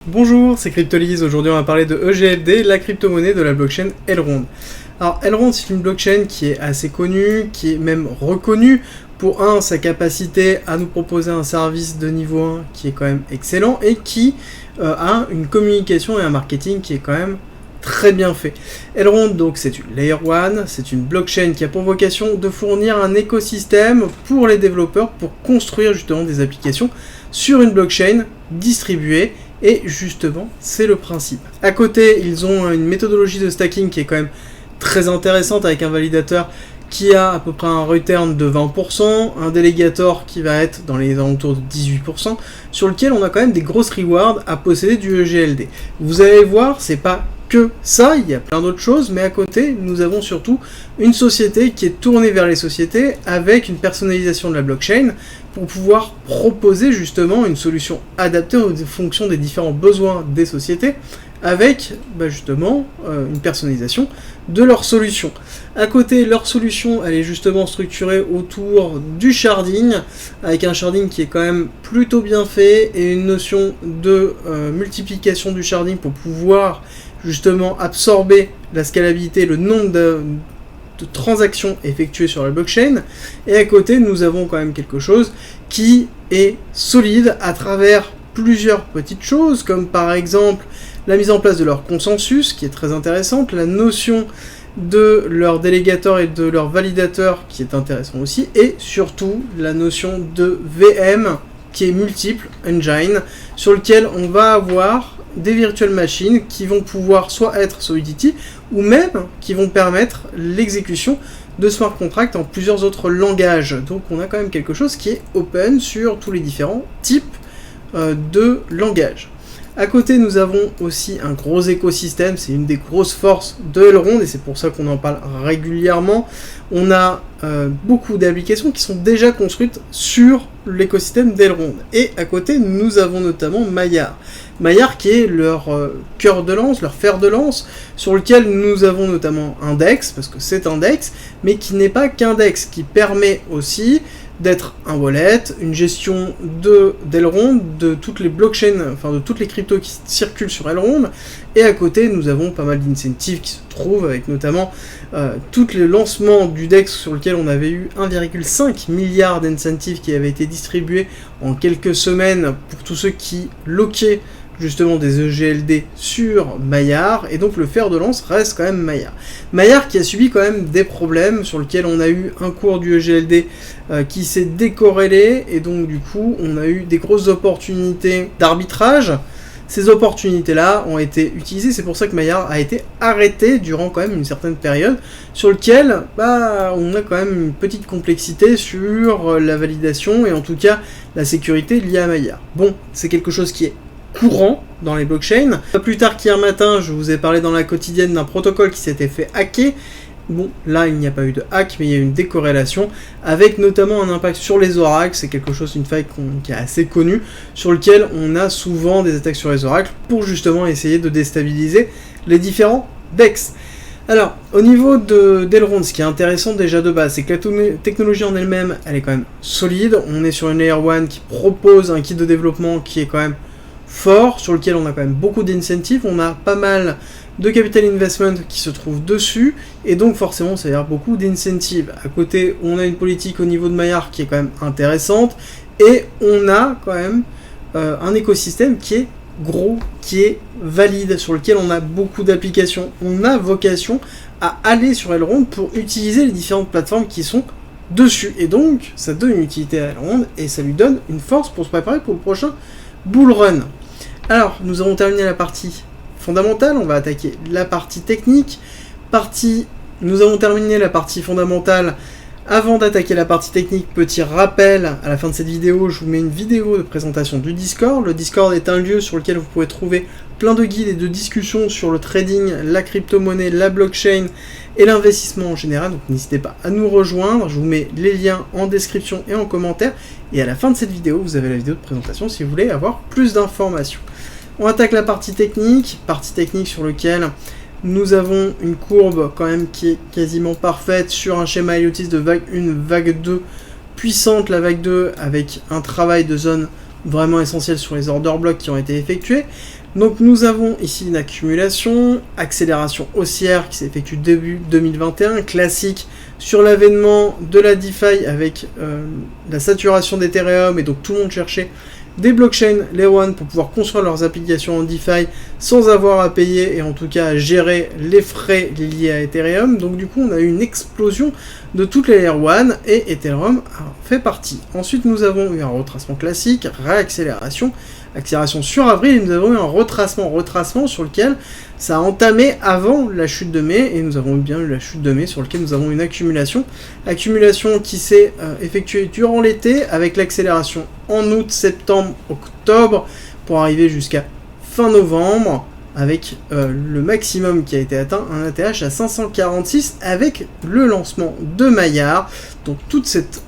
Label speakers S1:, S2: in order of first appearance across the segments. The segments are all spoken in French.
S1: Bonjour, c'est Cryptolyse. Aujourd'hui on va parler de EGLD, la crypto-monnaie de la blockchain Elrond. Alors Elrond, c'est une blockchain qui est assez connue, qui est même reconnue pour sa capacité à nous proposer un service de niveau 1 qui est quand même excellent et qui a une communication et un marketing qui est quand même très bien fait. Elrond, donc, c'est une Layer 1, c'est une blockchain qui a pour vocation de fournir un écosystème pour les développeurs pour construire justement des applications sur une blockchain distribuée. Et justement, c'est le principe. À côté, ils ont une méthodologie de stacking qui est quand même très intéressante avec un validateur qui a à peu près un return de 20%, un delegator qui va être dans les alentours de 18%, sur lequel on a quand même des grosses rewards à posséder du EGLD. Vous allez voir, c'est pas que ça, il y a plein d'autres choses, mais à côté, nous avons surtout une société qui est tournée vers les sociétés avec une personnalisation de la blockchain pour pouvoir proposer justement une solution adaptée aux fonctions des différents besoins des sociétés avec justement une personnalisation de leur solution. À côté, leur solution, elle est justement structurée autour du sharding, avec un sharding qui est quand même plutôt bien fait et une notion de multiplication du sharding pour pouvoir justement absorber la scalabilité, le nombre de transactions effectuées sur la blockchain. Et à côté, nous avons quand même quelque chose qui est solide à travers plusieurs petites choses, comme par exemple la mise en place de leur consensus, qui est très intéressante, la notion de leur délégateur et de leur validateur, qui est intéressant aussi, et surtout la notion de VM, qui est multiple engine, sur lequel on va avoir des virtual machines qui vont pouvoir soit être Solidity ou même qui vont permettre l'exécution de smart contracts en plusieurs autres langages. Donc on a quand même quelque chose qui est open sur tous les différents types de langages. À côté, nous avons aussi un gros écosystème, c'est une des grosses forces de Elrond et c'est pour ça qu'on en parle régulièrement. On a beaucoup d'applications qui sont déjà construites sur l'écosystème d'Elrond. Et à côté, nous avons notamment Maiar. Maiar qui est leur cœur de lance, leur fer de lance, sur lequel nous avons notamment un DEX, parce que c'est un DEX, mais qui n'est pas qu'un DEX, qui permet aussi d'être un wallet, une gestion d'Elrond, de toutes les blockchains, enfin de toutes les cryptos qui circulent sur Elrond, et à côté nous avons pas mal d'incentives qui se trouvent, avec notamment tous les lancements du DEX sur lequel on avait eu 1,5 milliard d'incentives qui avaient été distribués en quelques semaines pour tous ceux qui loquaient justement des EGLD sur Maiar, et donc le fer de lance reste quand même Maiar. Maiar qui a subi quand même des problèmes, sur lequel on a eu un cours du EGLD qui s'est décorrélé, et donc du coup on a eu des grosses opportunités d'arbitrage. Ces opportunités-là ont été utilisées, c'est pour ça que Maiar a été arrêté durant quand même une certaine période, sur lequel on a quand même une petite complexité sur la validation, et en tout cas la sécurité liée à Maiar. Bon, c'est quelque chose qui est courant dans les blockchains. Pas plus tard qu'hier matin, je vous ai parlé dans la quotidienne d'un protocole qui s'était fait hacker. Bon, là, il n'y a pas eu de hack, mais il y a eu une décorrélation, avec notamment un impact sur les oracles. C'est quelque chose, une faille qui est assez connue, sur lequel on a souvent des attaques sur les oracles, pour justement essayer de déstabiliser les différents DEX. Alors, au niveau d'Elrond, ce qui est intéressant déjà de base, c'est que la technologie en elle-même, elle est quand même solide. On est sur une Layer 1 qui propose un kit de développement qui est quand même fort, sur lequel on a quand même beaucoup d'incentives, on a pas mal de capital investment qui se trouve dessus, et donc forcément ça veut dire beaucoup d'incentives. À côté, on a une politique au niveau de Maiar qui est quand même intéressante, et on a quand même un écosystème qui est gros, qui est valide, sur lequel on a beaucoup d'applications. On a vocation à aller sur Elrond pour utiliser les différentes plateformes qui sont dessus, et donc ça donne une utilité à Elrond, et ça lui donne une force pour se préparer pour le prochain bull run. Alors, nous avons terminé la partie fondamentale, on va attaquer la partie technique. Nous avons terminé la partie fondamentale. Avant d'attaquer la partie technique, petit rappel, à la fin de cette vidéo, je vous mets une vidéo de présentation du Discord. Le Discord est un lieu sur lequel vous pouvez trouver plein de guides et de discussions sur le trading, la crypto-monnaie, la blockchain et l'investissement en général. Donc n'hésitez pas à nous rejoindre, je vous mets les liens en description et en commentaire. Et à la fin de cette vidéo, vous avez la vidéo de présentation si vous voulez avoir plus d'informations. On attaque la partie technique sur laquelle nous avons une courbe quand même qui est quasiment parfaite sur un schéma IoT de vague 1, vague 2 puissante, la vague 2 avec un travail de zone vraiment essentiel sur les order blocks qui ont été effectués. Donc nous avons ici une accumulation, accélération haussière qui s'effectue début 2021, classique sur l'avènement de la DeFi avec la saturation d'Ethereum, et donc tout le monde cherchait des blockchains Layer 1 pour pouvoir construire leurs applications en DeFi sans avoir à payer, et en tout cas à gérer les frais liés à Ethereum. Donc du coup on a eu une explosion de toutes les Layer 1 et Ethereum en fait partie. Ensuite nous avons eu un retracement classique, réaccélération, accélération sur avril, et nous avons eu un retracement sur lequel ça a entamé avant la chute de mai, et nous avons bien eu la chute de mai sur lequel nous avons une accumulation qui s'est effectuée durant l'été avec l'accélération en août, septembre, octobre pour arriver jusqu'à fin novembre avec le maximum qui a été atteint, un ATH à 546 avec le lancement de Maillard. Donc toute cette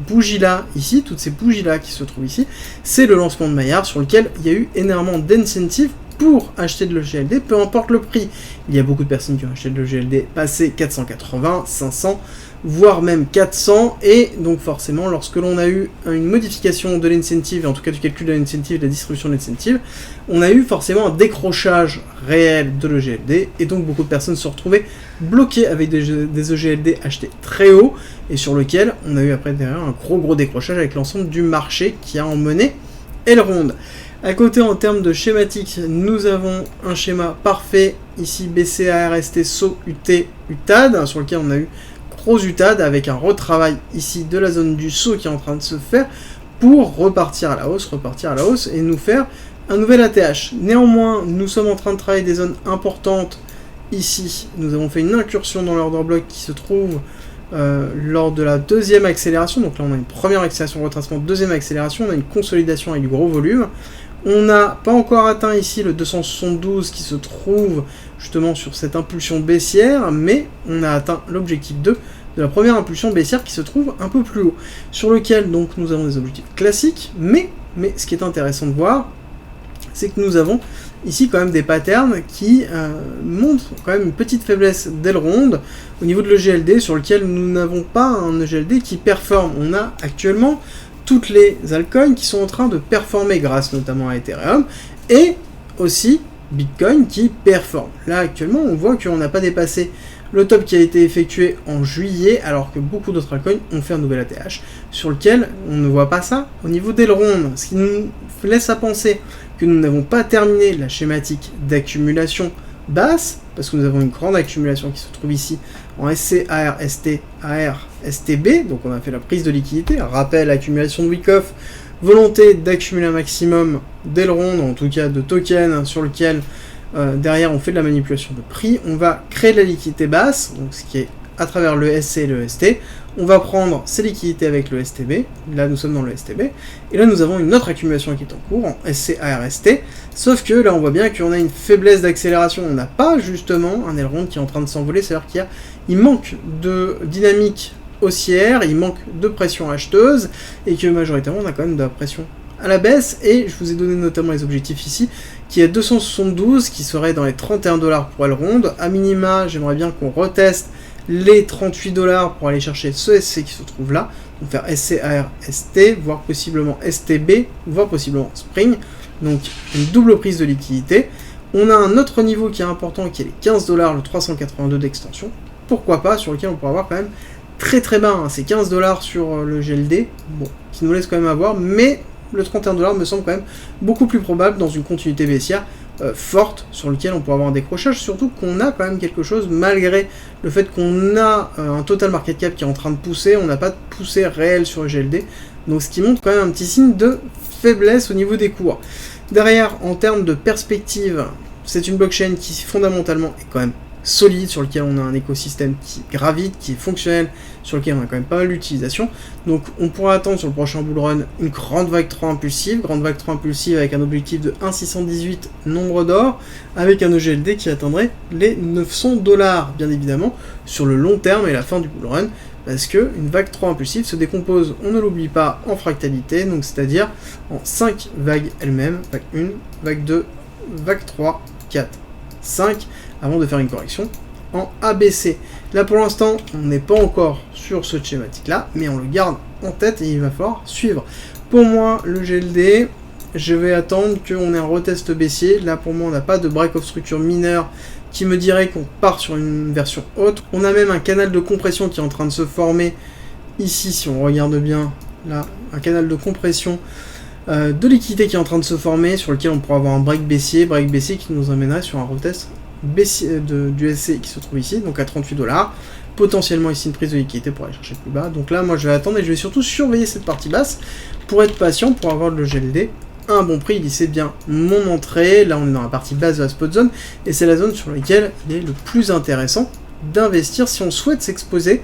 S1: bougie là ici, toutes ces bougies là qui se trouvent ici, c'est le lancement de Maillard sur lequel il y a eu énormément d'incentives pour acheter de l'EGLD, peu importe le prix. Il y a beaucoup de personnes qui ont acheté de l'EGLD passé 480, 500, voire même 400, et donc forcément lorsque l'on a eu une modification de l'incentive, en tout cas du calcul de l'incentive, de la distribution de l'incentive, on a eu forcément un décrochage réel de l'EGLD, et donc beaucoup de personnes se retrouvaient bloquées avec des EGLD achetés très haut, et sur lequel on a eu après derrière un gros décrochage avec l'ensemble du marché qui a emmené Elrond. À côté, en termes de schématique, nous avons un schéma parfait, ici BC, ARST, SO, UT, UTAD, sur lequel on a eu gros UTAD avec un retravail ici de la zone du SO qui est en train de se faire pour repartir à la hausse et nous faire un nouvel ATH. Néanmoins, nous sommes en train de travailler des zones importantes ici. Nous avons fait une incursion dans l'order block qui se trouve lors de la deuxième accélération. Donc là, on a une première accélération, retracement, deuxième accélération, on a une consolidation avec du gros volume. On n'a pas encore atteint ici le 272 qui se trouve justement sur cette impulsion baissière, mais on a atteint l'objectif 2 de la première impulsion baissière qui se trouve un peu plus haut, sur lequel donc nous avons des objectifs classiques, mais ce qui est intéressant de voir, c'est que nous avons ici quand même des patterns qui montrent quand même une petite faiblesse d'Elrond au niveau de l'EGLD, sur lequel nous n'avons pas un EGLD qui performe. On a actuellement toutes les altcoins qui sont en train de performer grâce notamment à Ethereum, et aussi Bitcoin qui performe. Là actuellement on voit qu'on n'a pas dépassé le top qui a été effectué en juillet, alors que beaucoup d'autres altcoins ont fait un nouvel ATH, sur lequel on ne voit pas ça au niveau d'Elrond, ce qui nous laisse à penser que nous n'avons pas terminé la schématique d'accumulation basse, parce que nous avons une grande accumulation qui se trouve ici en SC, AR, ST, AR, STB, donc on a fait la prise de liquidité, rappel, accumulation de Wyckoff, volonté d'accumuler un maximum d'Elrond, en tout cas de tokens sur lequel derrière on fait de la manipulation de prix, on va créer de la liquidité basse, donc ce qui est à travers le SC et le ST, on va prendre ces liquidités avec le STB, là nous sommes dans le STB, et là nous avons une autre accumulation qui est en cours, en SC, AR, ST, sauf que là on voit bien qu'on a une faiblesse d'accélération, on n'a pas justement un Elrond qui est en train de s'envoler, c'est-à-dire qu'il manque de dynamique haussière, il manque de pression acheteuse, et que majoritairement on a quand même de la pression à la baisse, et je vous ai donné notamment les objectifs ici, qui est 272, qui serait dans les 31 $ pour Elrond, à minima j'aimerais bien qu'on reteste les 38 $ pour aller chercher ce SC qui se trouve là, donc faire SC, AR, ST, voire possiblement STB, voire possiblement Spring, donc une double prise de liquidité. On a un autre niveau qui est important, qui est les 15 $, le 382 d'extension, pourquoi pas, sur lequel on pourra avoir quand même très bas, hein. C'est 15 $ sur le GLD, bon, qui nous laisse quand même avoir, mais le 31 $ me semble quand même beaucoup plus probable dans une continuité baissière forte sur lequel on pourrait avoir un décrochage, surtout qu'on a quand même quelque chose, malgré le fait qu'on a un total market cap qui est en train de pousser, on n'a pas de poussée réelle sur le GLD, donc ce qui montre quand même un petit signe de faiblesse au niveau des cours. Derrière, en termes de perspective, c'est une blockchain qui fondamentalement est quand même solide, sur lequel on a un écosystème qui gravite, qui est fonctionnel, sur lequel on a quand même pas mal d'utilisation. Donc on pourra attendre sur le prochain bull run une grande vague 3 impulsive, avec un objectif de 1,618 nombre d'or, avec un EGLD qui atteindrait les 900 $, bien évidemment, sur le long terme et la fin du bull run, parce que une vague 3 impulsive se décompose, on ne l'oublie pas, en fractalité, donc c'est-à-dire en 5 vagues elles-mêmes, vague 1, vague 2, vague 3, 4, 5, avant de faire une correction en ABC. Là pour l'instant, on n'est pas encore sur ce schématique là, mais on le garde en tête et il va falloir suivre. Pour moi, le GLD, je vais attendre qu'on ait un retest baissier. Là, pour moi, on n'a pas de break of structure mineur qui me dirait qu'on part sur une version haute. On a même un canal de compression qui est en train de se former ici, si on regarde bien, là, un canal de compression de liquidité qui est en train de se former, sur lequel on pourra avoir un break baissier qui nous amènerait sur un retest baissier du SC qui se trouve ici, donc à 38$. Potentiellement ici une prise de liquidité pour aller chercher plus bas. Donc là, moi je vais attendre et je vais surtout surveiller cette partie basse pour être patient, pour avoir le GLD à un bon prix. Il c'est bien mon entrée. Là, on est dans la partie basse de la spot zone et c'est la zone sur laquelle il est le plus intéressant d'investir si on souhaite s'exposer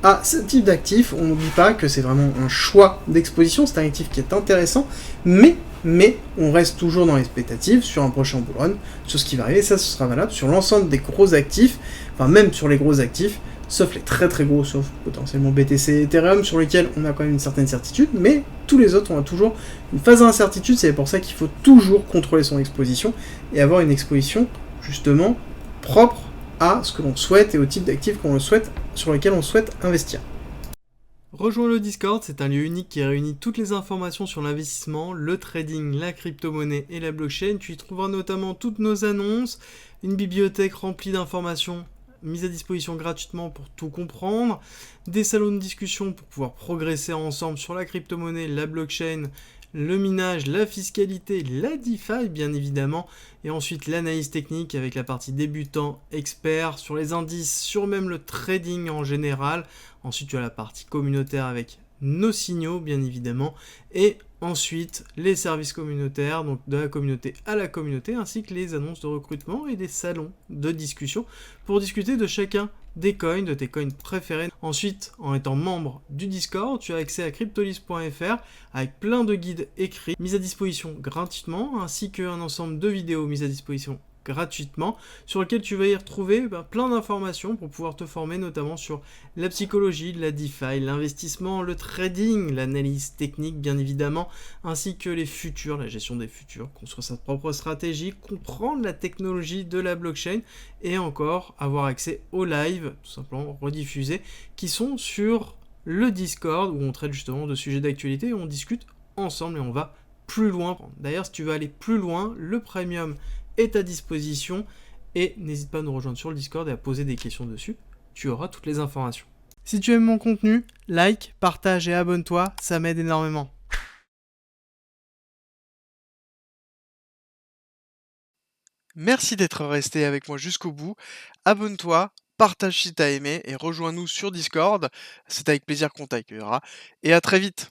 S1: à ce type d'actif. On n'oublie pas que c'est vraiment un choix d'exposition, c'est un actif qui est intéressant, mais on reste toujours dans l'expectative sur un prochain bull run, sur ce qui va arriver. Ça, ce sera valable sur l'ensemble des gros actifs, enfin même sur les gros actifs, sauf les très très gros, sauf potentiellement BTC et Ethereum, sur lesquels on a quand même une certaine certitude, mais tous les autres, on a toujours une phase d'incertitude. C'est pour ça qu'il faut toujours contrôler son exposition et avoir une exposition justement propre à ce que l'on souhaite et au type d'actifs qu'on le souhaite, sur lesquels on souhaite investir. Rejoins le Discord, c'est un lieu unique qui réunit toutes les informations sur l'investissement, le trading, la crypto-monnaie et la blockchain. Tu y trouveras notamment toutes nos annonces, une bibliothèque remplie d'informations mises à disposition gratuitement pour tout comprendre, des salons de discussion pour pouvoir progresser ensemble sur la crypto-monnaie, la blockchain, le minage, la fiscalité, la DeFi bien évidemment, et ensuite l'analyse technique avec la partie débutant, expert, sur les indices, sur même le trading en général. Ensuite tu as la partie communautaire avec nos signaux bien évidemment, et ensuite les services communautaires, donc de la communauté à la communauté, ainsi que les annonces de recrutement et des salons de discussion pour discuter de chacun des coins, de tes coins préférés. Ensuite, en étant membre du Discord, tu as accès à cryptolis.fr avec plein de guides écrits mis à disposition gratuitement, ainsi qu'un ensemble de vidéos mises à disposition gratuitement, sur lequel tu vas y retrouver plein d'informations pour pouvoir te former notamment sur la psychologie, la DeFi, l'investissement, le trading, l'analyse technique bien évidemment, ainsi que les futurs, la gestion des futurs, construire sa propre stratégie, comprendre la technologie de la blockchain et encore avoir accès aux lives, tout simplement rediffusés, qui sont sur le Discord où on traite justement de sujets d'actualité et on discute ensemble et on va plus loin. D'ailleurs, si tu veux aller plus loin, le premium est à disposition et n'hésite pas à nous rejoindre sur le Discord et à poser des questions dessus, tu auras toutes les informations. Si tu aimes mon contenu, like, partage et abonne-toi, ça m'aide énormément. Merci d'être resté avec moi jusqu'au bout, abonne-toi, partage si t'as aimé et rejoins-nous sur Discord, c'est avec plaisir qu'on t'accueillera et à très vite.